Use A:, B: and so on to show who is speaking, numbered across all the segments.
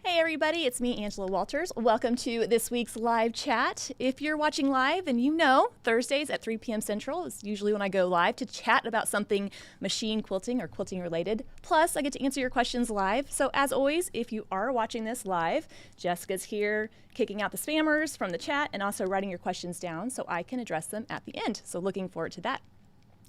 A: Hey everybody, it's me, Angela Walters. Welcome to this week's live chat. If you're watching live, and you know, Thursdays at 3 p.m. Central is usually when I go live to chat about something machine quilting or quilting related. Plus, I get to answer your questions live. So as always, if you are watching this live, Jessica's here kicking out the spammers from the chat and also writing your questions down so I can address them at the end. So looking forward to that.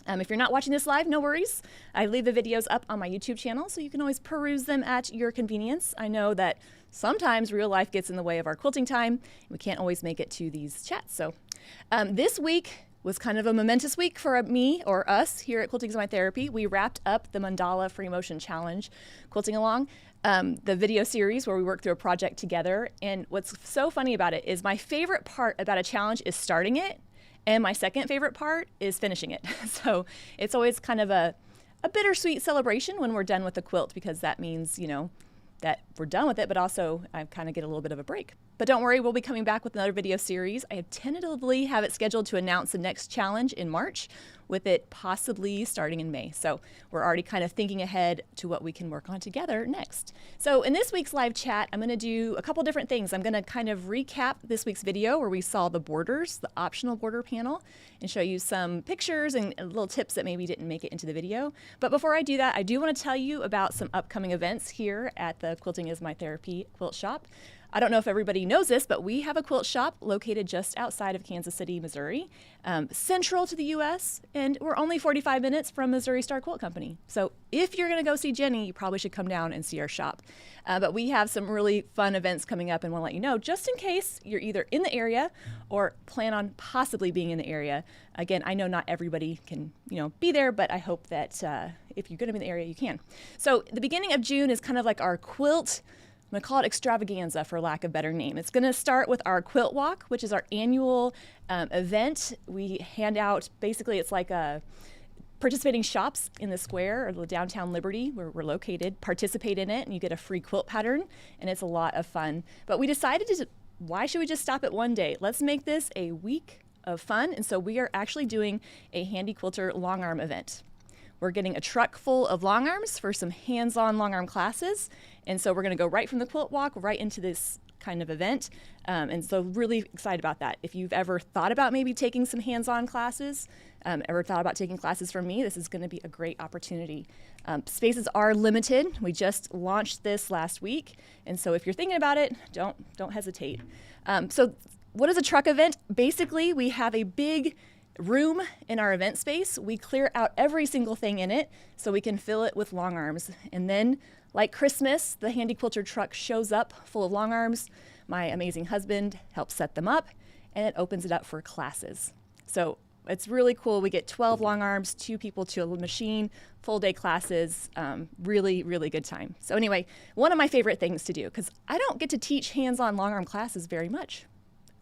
A: If you're not watching this live, no worries. I leave the videos up on my YouTube channel, so you can always peruse them at your convenience. I know that sometimes real life gets in the way of our quilting time, and we can't always make it to these chats. So this week was kind of a momentous week for me, or us, here at Quilting is My Therapy. We wrapped up the Mandala Free Motion Challenge, Quilting Along, the video series where we worked through a project together. And what's so funny about it is my favorite part about a challenge is starting it, and my second favorite part is finishing it. So it's always kind of a bittersweet celebration when we're done with the quilt, because that means, you know, that we're done with it, but also I kind of get a little bit of a break. But don't worry, we'll be coming back with another video series. I tentatively have it scheduled to announce the next challenge in March, with it possibly starting in May. So we're already kind of thinking ahead to what we can work on together next. So in this week's live chat, I'm gonna do a couple different things. I'm gonna kind of recap this week's video where we saw the borders, the optional border panel, and show you some pictures and little tips that maybe didn't make it into the video. But before I do that, I do wanna tell you about some upcoming events here at the Quilting is My Therapy quilt shop. I don't know if everybody knows this, but we have a quilt shop located just outside of Kansas City, Missouri, central to the U.S., and we're only 45 minutes from Missouri Star Quilt Company. So if you're going to go see Jenny, you probably should come down and see our shop. But we have some really fun events coming up, and we'll let you know, just in case you're either in the area or plan on possibly being in the area. Again, I know not everybody can, be there, but I hope that if you're going to be in the area, you can. So the beginning of June is kind of like our quilt, I'm going to call it extravaganza for lack of a better name. It's going to start with our quilt walk, which is our annual event. We hand out, basically it's like participating shops in the square or the downtown Liberty where we're located, participate in it, and you get a free quilt pattern, and it's a lot of fun. But we decided why should we just stop at one day? Let's make this a week of fun, and so we are actually doing a Handy Quilter long arm event. We're getting a truck full of long arms for some hands-on long arm classes. And so we're gonna go right from the quilt walk right into this kind of event. And so really excited about that. If you've ever thought about maybe taking some hands-on classes, ever thought about taking classes from me, this is gonna be a great opportunity. Spaces are limited. We just launched this last week. And so if you're thinking about it, don't hesitate. So what is a truck event? Basically, we have a big room in our event space. We clear out every single thing in it so we can fill it with long arms. And then, like Christmas, the Handy Quilter truck shows up full of long arms. My amazing husband helps set them up, and it opens it up for classes. So it's really cool. We get 12 long arms, 2 people to a machine, full day classes, really, really good time. So anyway, one of my favorite things to do, because I don't get to teach hands-on long arm classes very much,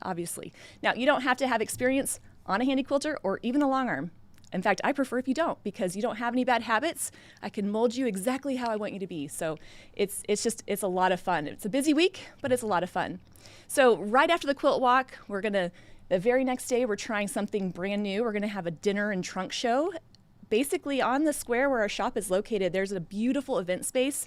A: obviously. Now, you don't have to have experience on a Handy Quilter or even a long arm. In fact, I prefer if you don't, because you don't have any bad habits. I can mold you exactly how I want you to be. So it's a lot of fun. It's a busy week, but it's a lot of fun. So right after the quilt walk, the very next day, we're trying something brand new. We're gonna have a dinner and trunk show. Basically on the square where our shop is located, there's a beautiful event space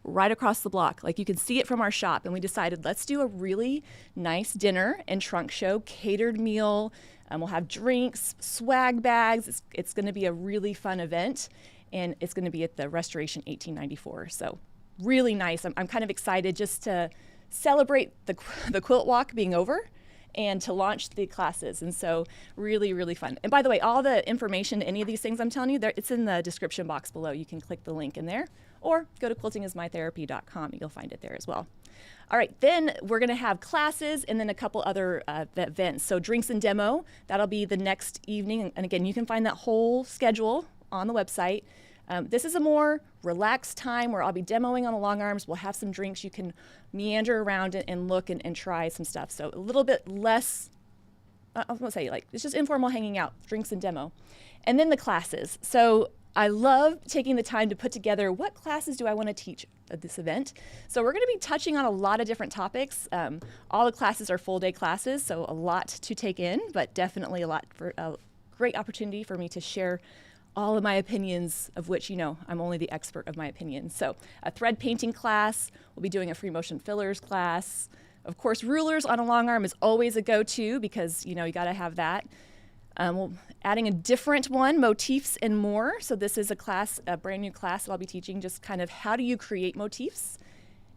A: right across the block. Like, you can see it from our shop, and we decided let's do a really nice dinner and trunk show, catered meal. We'll have drinks, swag bags. It's going to be a really fun event, and it's going to be at the Restoration 1894. So really nice. I'm kind of excited just to celebrate the quilt walk being over and to launch the classes. And so really, really fun. And by the way, all the information, any of these things I'm telling you, it's in the description box below. You can click the link in there, or go to quiltingismytherapy.com. You'll find it there as well. All right, then we're gonna have classes and then a couple other events. So drinks and demo, that'll be the next evening. And again, you can find that whole schedule on the website. This is a more relaxed time where I'll be demoing on the long arms. We'll have some drinks. You can meander around it and look and try some stuff. So a little bit less, I was gonna say, like, it's just informal hanging out, drinks and demo. And then the classes. So I love taking the time to put together what classes do I want to teach at this event. So we're going to be touching on a lot of different topics. All the classes are full day classes, so a lot to take in, but definitely a great opportunity for me to share all of my opinions, of which, you know, I'm only the expert of my opinion. So a thread painting class, we'll be doing a free motion fillers class. Of course, rulers on a long arm is always a go-to because, you know, you got to have that. We'll adding a different one, motifs and more. So this is a class, a brand new class that I'll be teaching, just kind of how do you create motifs.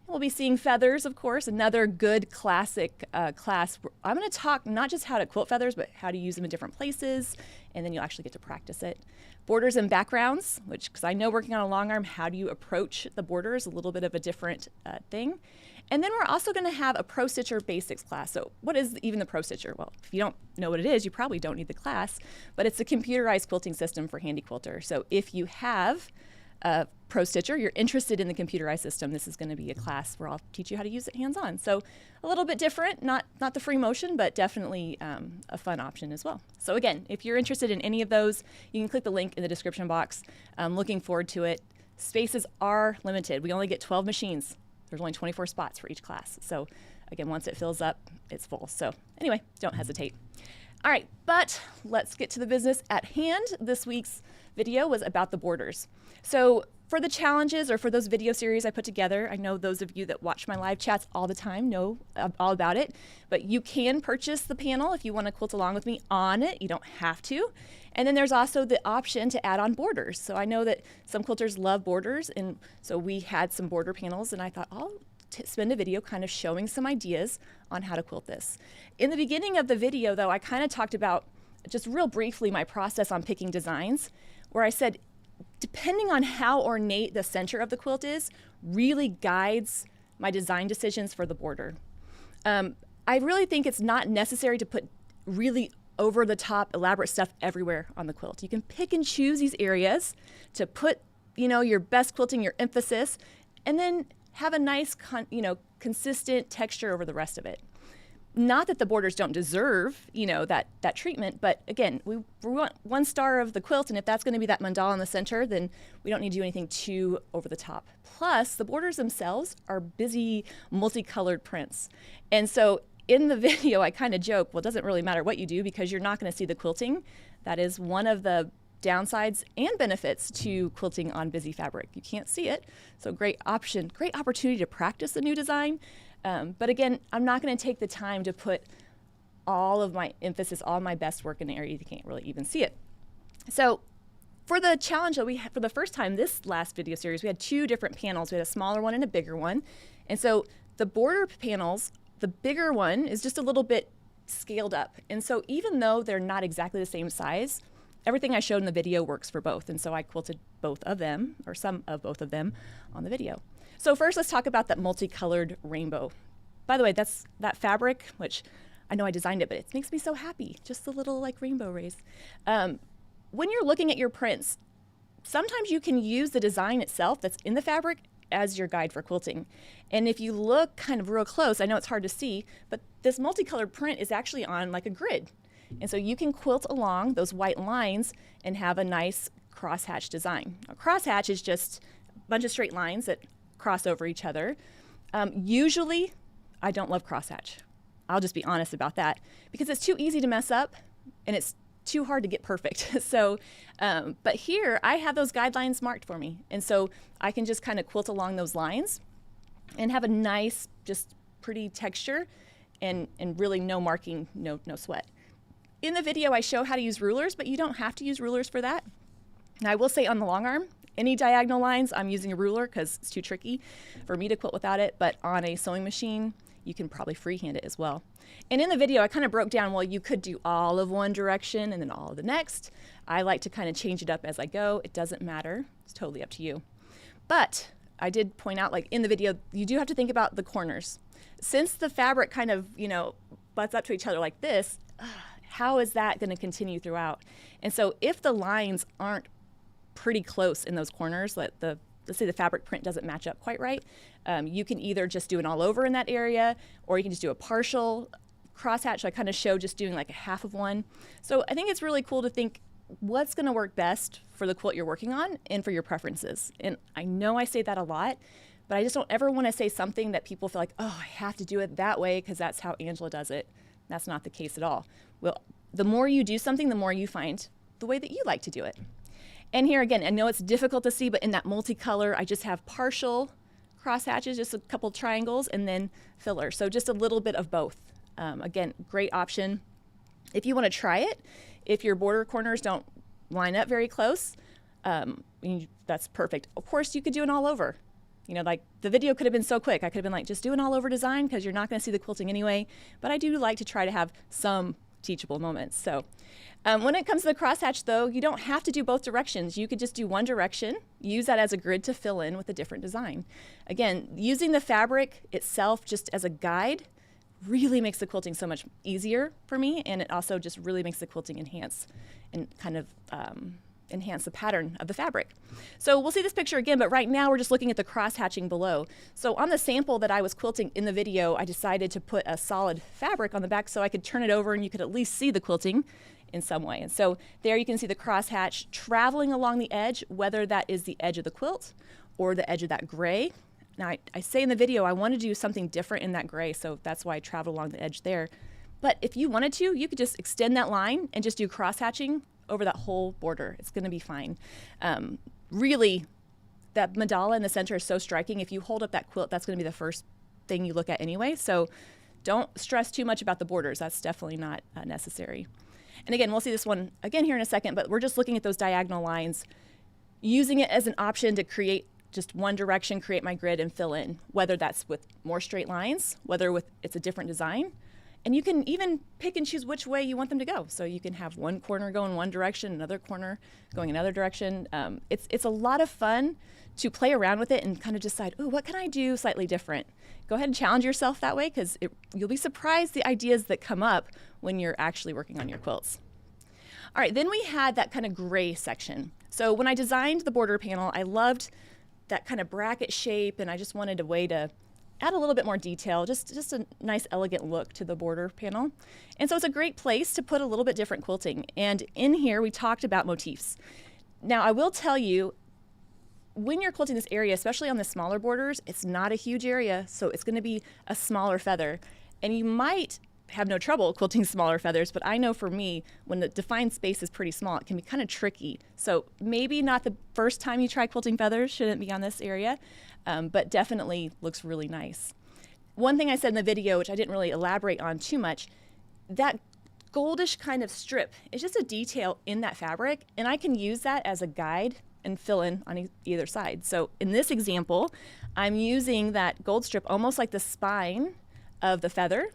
A: We'll be seeing feathers, of course, another good classic class. I'm going to talk not just how to quilt feathers, but how to use them in different places, and then you'll actually get to practice it. Borders and backgrounds, which, because I know working on a long arm, how do you approach the borders, a little bit of a different thing. And then we're also going to have a Pro Stitcher Basics class. So what is even the Pro Stitcher? Well, if you don't know what it is, you probably don't need the class, but it's a computerized quilting system for handy quilter. So if you have a Pro Stitcher, you're interested in the computerized system, this is going to be a class where I'll teach you how to use it hands-on. So a little bit different, not the free motion, but definitely a fun option as well. So again, if you're interested in any of those, you can click the link in the description box. I'm looking forward to it. Spaces are limited. We only get 12 machines. There's only 24 spots for each class. So again, once it fills up, it's full. So anyway, don't hesitate. All right, but let's get to the business at hand. This week's video was about the borders. So for the challenges or for those video series I put together, I know those of you that watch my live chats all the time know all about it, but you can purchase the panel if you want to quilt along with me on it. You don't have to. And then there's also the option to add on borders. So I know that some quilters love borders, and so we had some border panels, and I thought I'll spend a video kind of showing some ideas on how to quilt this. In the beginning of the video, though, I kind of talked about just real briefly my process on picking designs, where I said, depending on how ornate the center of the quilt is, really guides my design decisions for the border. I really think it's not necessary to put really over-the-top elaborate stuff everywhere on the quilt. You can pick and choose these areas to put, you know, your best quilting, your emphasis, and then have a nice, consistent texture over the rest of it. Not that the borders don't deserve, you know, that treatment, but again, we want one star of the quilt, and if that's going to be that mandala in the center, then we don't need to do anything too over the top. Plus, the borders themselves are busy, multicolored prints. And so in the video, I kind of joke, well, it doesn't really matter what you do because you're not going to see the quilting. That is one of the downsides and benefits to quilting on busy fabric. You can't see it, so great option, great opportunity to practice a new design. But again, I'm not going to take the time to put all of my emphasis, all my best work in the area you can't really even see it. So for the challenge that we had for the first time this last video series, we had two different panels. We had a smaller one and a bigger one. And so the border panels, the bigger one is just a little bit scaled up. And so even though they're not exactly the same size, everything I showed in the video works for both. And so I quilted both of them, or some of both of them, on the video. So first, let's talk about that multicolored rainbow. By the way, that's that fabric, which I know I designed it, but it makes me so happy. Just the little like rainbow rays. When you're looking at your prints, sometimes you can use the design itself that's in the fabric as your guide for quilting. And if you look kind of real close, I know it's hard to see, but this multicolored print is actually on like a grid. And so you can quilt along those white lines and have a nice crosshatch design. A crosshatch is just a bunch of straight lines that cross over each other. Usually, I don't love crosshatch. I'll just be honest about that because it's too easy to mess up and it's too hard to get perfect. So, but here I have those guidelines marked for me. And so I can just kind of quilt along those lines and have a nice, just pretty texture and really no marking, no sweat. In the video, I show how to use rulers, but you don't have to use rulers for that. Now, I will say on the long arm, any diagonal lines, I'm using a ruler because it's too tricky for me to quilt without it, but on a sewing machine, you can probably freehand it as well. And in the video, I kind of broke down, well, you could do all of one direction and then all of the next. I like to kind of change it up as I go. It doesn't matter. It's totally up to you. But I did point out, like in the video, you do have to think about the corners. Since the fabric kind of, butts up to each other like this, how is that going to continue throughout? And so if the lines aren't pretty close in those corners, let's say the fabric print doesn't match up quite right, you can either just do it all over in that area, or you can just do a partial crosshatch. So I kind of show just doing like a half of one. So I think it's really cool to think what's going to work best for the quilt you're working on and for your preferences. And I know I say that a lot, but I just don't ever want to say something that people feel like, oh, I have to do it that way because that's how Angela does it. That's not the case at all. Well, the more you do something, the more you find the way that you like to do it. And here again, I know it's difficult to see, but in that multicolor, I just have partial crosshatches, just a couple triangles, and then filler. So just a little bit of both. Again, great option. If you want to try it, if your border corners don't line up very close, that's perfect. Of course, you could do it all over. You know, like the video could have been so quick. I could have been like, just do an all over design because you're not going to see the quilting anyway. But I do like to try to have some teachable moments. So when it comes to the crosshatch though, you don't have to do both directions. You could just do one direction, use that as a grid to fill in with a different design. Again, using the fabric itself just as a guide really makes the quilting so much easier for me, and it also just really makes the quilting enhance and kind of enhance the pattern of the fabric. So we'll see this picture again, but right now we're just looking at the cross-hatching below. So on the sample that I was quilting in the video, I decided to put a solid fabric on the back so I could turn it over and you could at least see the quilting in some way. And so there you can see the crosshatch traveling along the edge, whether that is the edge of the quilt or the edge of that gray. Now I say in the video I want to do something different in that gray, so that's why I traveled along the edge there. But if you wanted to, you could just extend that line and just do cross-hatching over that whole border. It's going to be fine. Really, that mandala in the center is so striking. If you hold up that quilt, that's going to be the first thing you look at anyway. So don't stress too much about the borders. That's definitely not necessary. And again, we'll see this one again here in a second, but we're just looking at those diagonal lines, using it as an option to create just one direction, create my grid and fill in, whether that's with more straight lines, whether with it's a different design. And you can even pick and choose which way you want them to go. So you can have one corner go in one direction, another corner going another direction. It's a lot of fun to play around with it and kind of decide, oh, what can I do slightly different? Go ahead and challenge yourself that way, because you'll be surprised the ideas that come up when you're actually working on your quilts. All right, then we had that kind of gray section. So when I designed the border panel, I loved that kind of bracket shape, and I just wanted a way to add a little bit more detail, just a nice elegant look to the border panel. And so it's a great place to put a little bit different quilting. And in here we talked about motifs. Now I will tell you, when you're quilting this area, especially on the smaller borders, it's not a huge area, so it's going to be a smaller feather. And you might have no trouble quilting smaller feathers, but I know for me, when the defined space is pretty small, it can be kind of tricky. So maybe not the first time you try quilting feathers shouldn't be on this area, but definitely looks really nice. One thing I said in the video, which I didn't really elaborate on too much, that goldish kind of strip is just a detail in that fabric, and I can use that as a guide and fill in on either side. So in this example, I'm using that gold strip almost like the spine of the feather,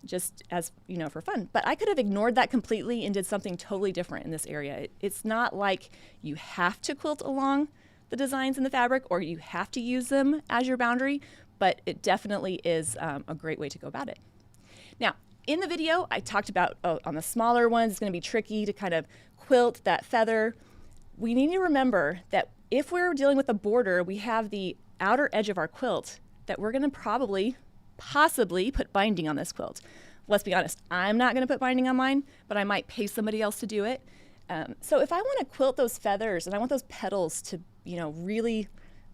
A: just as, you know, for fun. But I could have ignored that completely and did something totally different in this area. It's not like you have to quilt along the designs in the fabric or you have to use them as your boundary, but it definitely is a great way to go about it. Now, in the video, I talked about on the smaller ones, it's going to be tricky to kind of quilt that feather. We need to remember that if we're dealing with a border, we have the outer edge of our quilt that we're going to possibly put binding on this quilt. Let's be honest, I'm not going to put binding on mine, but I might pay somebody else to do it. So if I want to quilt those feathers and I want those petals to, you know, really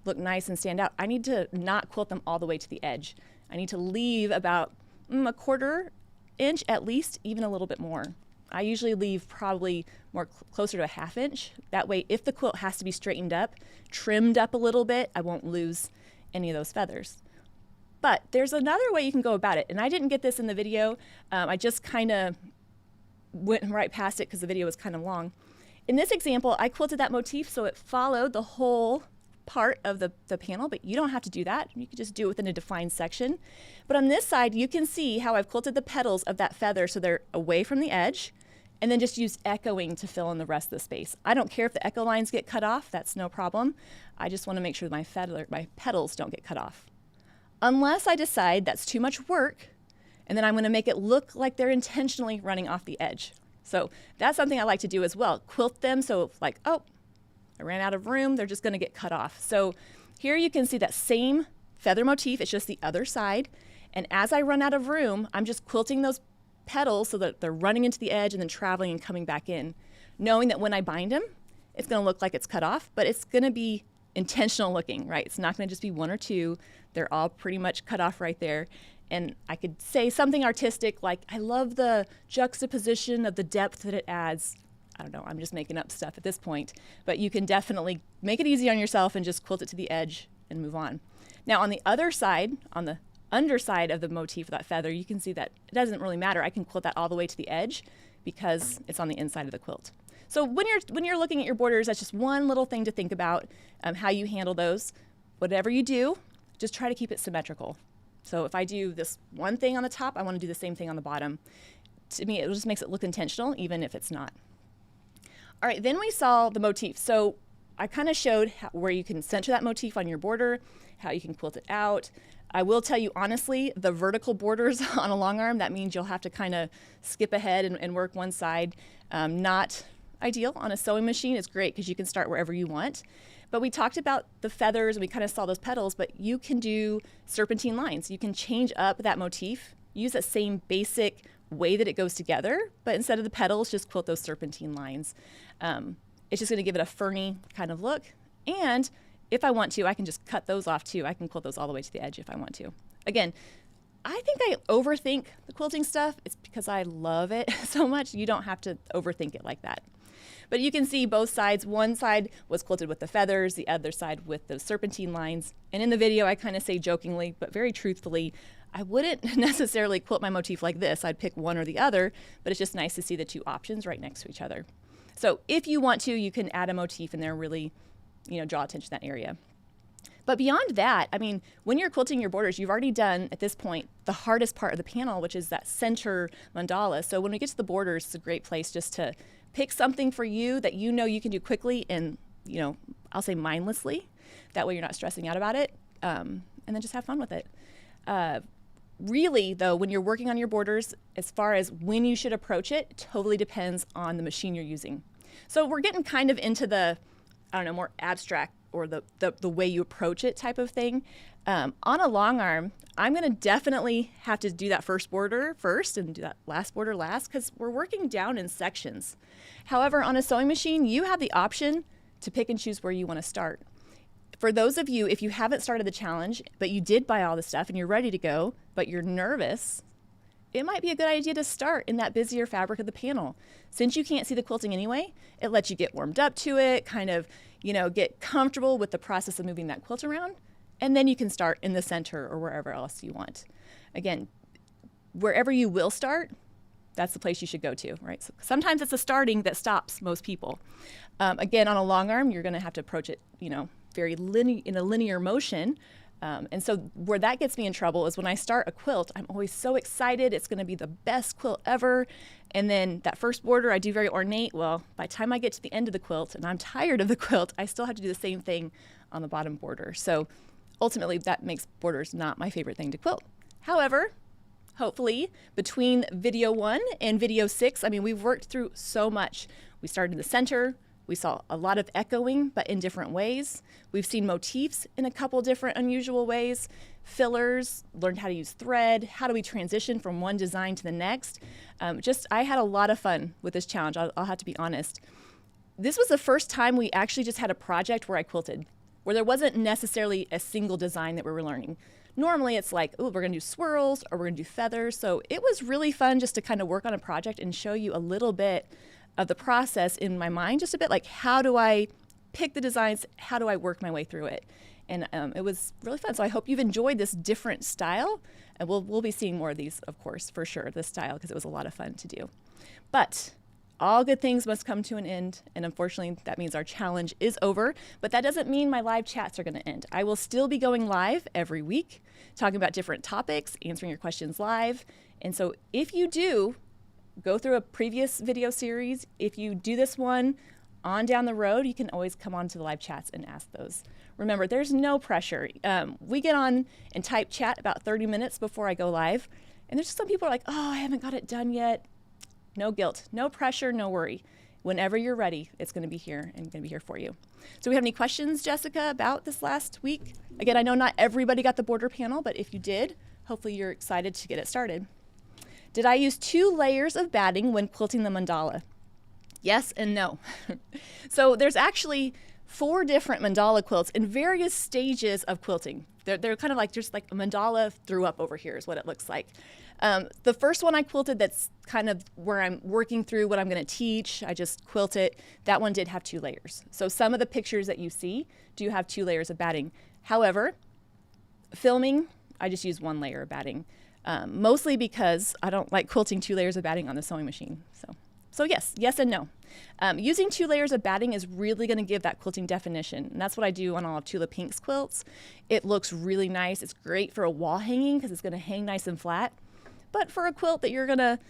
A: look nice and stand out, I need to not quilt them all the way to the edge. I need to leave about a quarter inch at least, even a little bit more. I usually leave probably more closer to a ½ inch. That way, if the quilt has to be straightened up, trimmed up a little bit, I won't lose any of those feathers. But there's another way you can go about it, and I didn't get this in the video. I just kind of went right past it because the video was kind of long. In this example, I quilted that motif so it followed the whole part of the panel, but you don't have to do that. You can just do it within a defined section. But on this side, you can see how I've quilted the petals of that feather so they're away from the edge, and then just use echoing to fill in the rest of the space. I don't care if the echo lines get cut off, that's no problem. I just want to make sure my petals don't get cut off. Unless I decide that's too much work, and then I'm going to make it look like they're intentionally running off the edge. So that's something I like to do as well. Quilt them so like, oh, I ran out of room, they're just going to get cut off. So here you can see that same feather motif, it's just the other side. And as I run out of room, I'm just quilting those petals so that they're running into the edge and then traveling and coming back in, knowing that when I bind them, it's going to look like it's cut off, but it's going to be intentional looking, right? It's not going to just be one or two. They're all pretty much cut off right there. And I could say something artistic like, I love the juxtaposition of the depth that it adds don't know, I'm just making up stuff at this point, but you can definitely make it easy on yourself and just quilt it to the edge and move on. Now on the other side, on the underside of the motif, that feather, you can see that it doesn't really matter. I can quilt that all the way to the edge because it's on the inside of the quilt. So when you're looking at your borders, that's just one little thing to think about, how you handle those. Whatever you do, just try to keep it symmetrical. So if I do this one thing on the top, I want to do the same thing on the bottom. To me, it just makes it look intentional, even if it's not. All right, then we saw the motif. So I kind of showed where you can center that motif on your border, how you can quilt it out. I will tell you honestly, the vertical borders on a long arm, that means you'll have to kind of skip ahead and work one side. Not ideal. On a sewing machine, it's great because you can start wherever you want. But we talked about the feathers and we kind of saw those petals, but you can do serpentine lines. You can change up that motif, use that same basic way that it goes together, but instead of the petals, just quilt those serpentine lines. It's just going to give it a ferny kind of look. And if I want to, I can just cut those off too. I can quilt those all the way to the edge if I want to. Again, I think I overthink the quilting stuff. It's because I love it so much. You don't have to overthink it like that. But you can see both sides. One side was quilted with the feathers, the other side with those serpentine lines. And in the video, I kind of say jokingly, but very truthfully, I wouldn't necessarily quilt my motif like this. I'd pick one or the other, but it's just nice to see the two options right next to each other. So if you want to, you can add a motif in there, really, draw attention to that area. But beyond that, I mean, when you're quilting your borders, you've already done, at this point, the hardest part of the panel, which is that center mandala. So when we get to the borders, it's a great place just to pick something for you that you know you can do quickly and, I'll say mindlessly. That way you're not stressing out about it, and then just have fun with it. Really, though, when you're working on your borders, as far as when you should approach it, totally depends on the machine you're using. So we're getting kind of into the, more abstract or the way you approach it type of thing. On a long arm, I'm going to definitely have to do that first border first and do that last border last because we're working down in sections. However, on a sewing machine, you have the option to pick and choose where you want to start. For those of you, if you haven't started the challenge, but you did buy all the stuff and you're ready to go, but you're nervous, it might be a good idea to start in that busier fabric of the panel. Since you can't see the quilting anyway, it lets you get warmed up to it, kind of, get comfortable with the process of moving that quilt around, and then you can start in the center or wherever else you want. Again, wherever you will start, that's the place you should go to, right? So sometimes it's the starting that stops most people. Again, on a long arm, you're going to have to approach it, very in a linear motion. And so where that gets me in trouble is when I start a quilt, I'm always so excited. It's going to be the best quilt ever. And then that first border I do very ornate. Well, by the time I get to the end of the quilt and I'm tired of the quilt, I still have to do the same thing on the bottom border. So ultimately that makes borders not my favorite thing to quilt. However, hopefully between video 1 and video 6, we've worked through so much. We started in the center. We saw a lot of echoing, but in different ways. We've seen motifs in a couple different unusual ways. Fillers, learned how to use thread. How do we transition from one design to the next? I had a lot of fun with this challenge. I'll have to be honest. This was the first time we actually just had a project where I quilted, where there wasn't necessarily a single design that we were learning. Normally it's like, we're gonna do swirls or we're gonna do feathers. So it was really fun just to kind of work on a project and show you a little bit of the process in my mind, just a bit like how do I pick the designs, how do I work my way through it? And it was really fun. So I hope you've enjoyed this different style. And we'll be seeing more of these, of course, for sure, this style, because it was a lot of fun to do. But all good things must come to an end. And unfortunately, that means our challenge is over. But that doesn't mean my live chats are going to end. I will still be going live every week, talking about different topics, answering your questions live. And so if you do go through a previous video series, if you do this one on down the road, you can always come on to the live chats and ask those. Remember, there's no pressure. We get on and type chat about 30 minutes before I go live. And there's just some people are like, oh, I haven't got it done yet. No guilt, no pressure, no worry. Whenever you're ready, it's going to be here and going to be here for you. So we have any questions, Jessica, about this last week? Again, I know not everybody got the border panel, but if you did, hopefully you're excited to get it started. Did I use 2 layers of batting when quilting the mandala? Yes and no. So there's actually 4 different mandala quilts in various stages of quilting. They're kind of like just like a mandala threw up over here is what it looks like. The first one I quilted, that's kind of where I'm working through what I'm going to teach. I just quilt it. That one did have 2 layers. So some of the pictures that you see do have 2 layers of batting. However, filming, I just use 1 layer of batting, mostly because I don't like quilting 2 layers of batting on the sewing machine. So yes and no. Using 2 layers of batting is really going to give that quilting definition, and that's what I do on all of Tula Pink's quilts. It looks really nice. It's great for a wall hanging because it's going to hang nice and flat. But for a quilt that you're going to,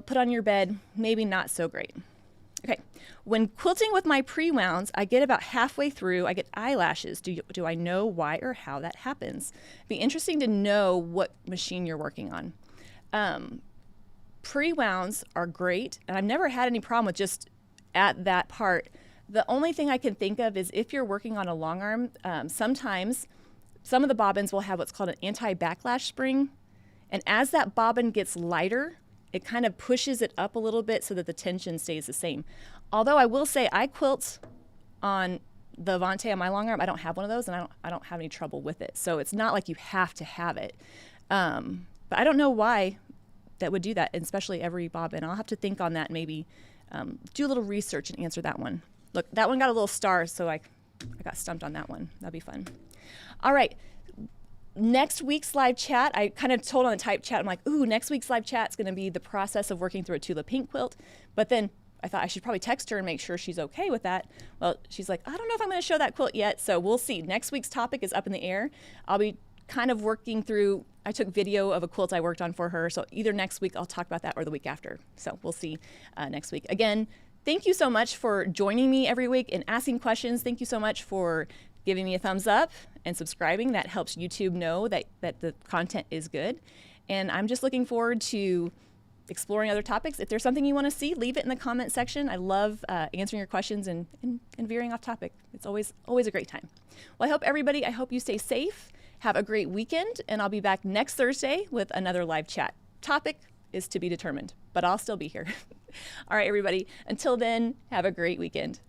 A: put on your bed, maybe not so great. Okay, when quilting with my pre-wounds, I get about halfway through, I get eyelashes. Do I know why or how that happens? It'd be interesting to know what machine you're working on. Pre-wounds are great, and I've never had any problem with just at that part. The only thing I can think of is if you're working on a long arm, sometimes some of the bobbins will have what's called an anti-backlash spring. And as that bobbin gets lighter, it kind of pushes it up a little bit so that the tension stays the same. Although I will say I quilt on the Vante on my long arm. I don't have one of those, and I don't have any trouble with it. So it's not like you have to have it. But I don't know why that would do that, especially every bobbin. I'll have to think on that and maybe do a little research and answer that one. Look, that one got a little star, so I got stumped on that one. That'd be fun. All right. Next week's live chat, I kind of told on the type chat, I'm like, ooh, next week's live chat is going to be the process of working through a Tula Pink quilt. But then I thought I should probably text her and make sure she's okay with that. Well, she's like, I don't know if I'm going to show that quilt yet, so we'll see. Next week's topic is up in the air. I'll be kind of working through, I took video of a quilt I worked on for her, so either next week I'll talk about that or the week after. So we'll see next week. Again, thank you so much for joining me every week and asking questions. Thank you so much for giving me a thumbs up and subscribing. That helps YouTube know that the content is good. And I'm just looking forward to exploring other topics. If there's something you want to see, leave it in the comment section. I love answering your questions and veering off topic. It's always a great time. Well, I hope you stay safe. Have a great weekend, and I'll be back next Thursday with another live chat. Topic is to be determined, but I'll still be here. All right, everybody. Until then, have a great weekend.